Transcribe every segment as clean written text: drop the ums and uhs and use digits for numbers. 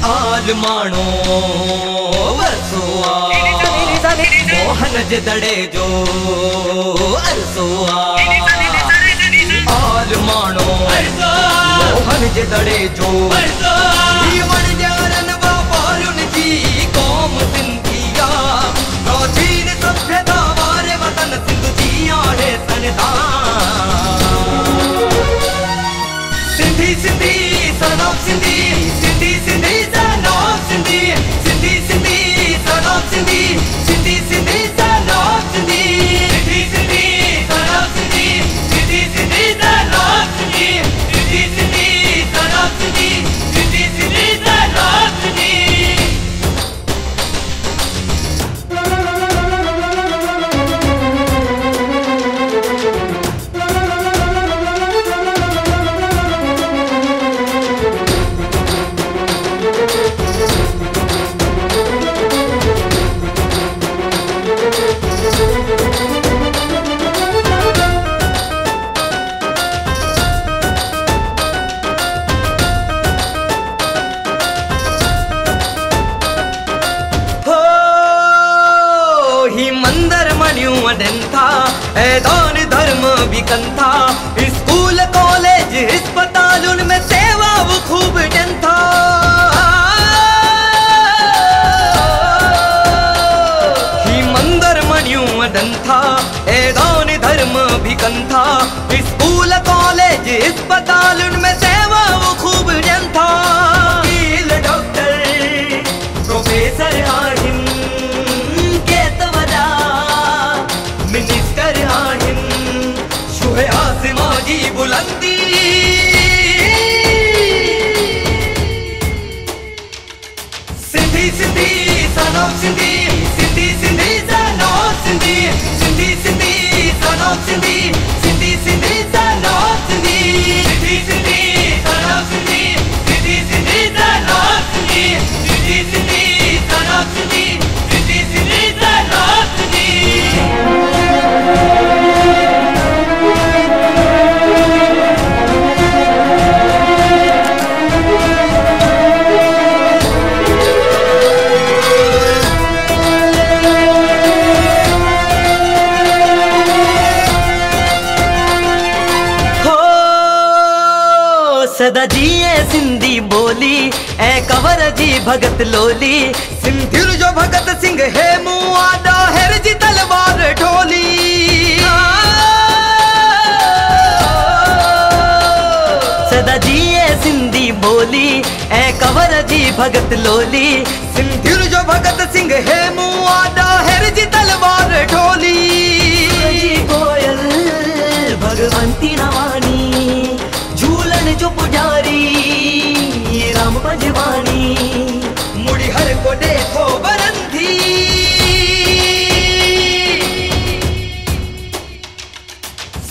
आल माणो वरसोआ मोहन जे दड़े जो अरसोआ आल माणो मोहन जे दड़े जो वण ॼाणनि वापारुनि जी क़ौम सिंधिया प्राचीन सभ्यता वारे वतन सिंध जी आहे सनदान Sindhi Sindhi son of Sindhi Sindhi Sindhi son of Sindhi Sindhi Sindhi son of Sindhi Sindhi Sindhi son of Sindhi Sindhi Sindhi son of Sindhi Sindhi Sindhi son of Sindhi Sindhi Sindhi son of Sindhi Sindhi Sindhi son of Sindhi दान धर्म भी kantha school college अस्पताल में सेवा वो खूब जनता ही मंदिर मणियों दंथा दान धर्म भी कंथा स्कूल कॉलेज अस्पताल में सेवा वो खूब जनता डॉक्टर प्रोफेसर आहिन मिनिस्टर आहिन शुहे आसमां जी बुलंदी Sindhi Sindhi son of Sindhi Sindhi Sindhi son of Sindhi Sindhi Sindhi son of Sindhi Sindhi Sindhi son of Sindhi Sindhi Sindhi son of Sindhi Sindhi Sindhi son of Sindhi Sindhi Sindhi son of Sindhi Sindhi Sindhi son of Sindhi सदा जिए सिंधी बोली ऐ कवर जी भगत लोली सिंधियुनि जो भगत सिंह है मूं आॾा हेर जी तलवार ढोली सदा जिए सिंधी बोली ऐ कवर जी भगत लोली सिंधियुनि जो भगत सिंह है मूं आॾा हेर जी तलवार ढोली कोयल भगवंती नवानी झूलन जो पुजारी राम पंजवानी मुड़ी हर को देखो बरंधी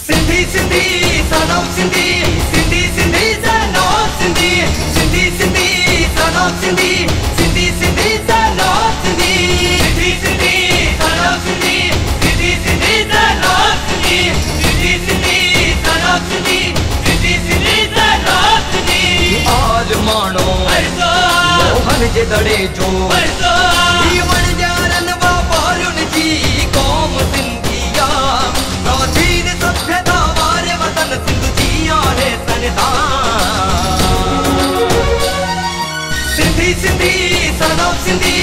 Sindhi Sindhi son of Sindhi Sindhi Sindhi son of Sindhi Sindhi Sindhi son of Sindhi Sindhi Sindhi son of Sindhi Sindhi Sindhi son of Sindhi Sindhi Sindhi son of Sindhi Sindhi Sindhi son of Sindhi आल माणो मोहन जे दड़े जो वण ॼाणनि वापारुनि जी क़ौम सिंधिया प्राचीन सभ्यता वारे वतन सिंध जी आहे सनदान Sindhi Sindhi son of Sindhi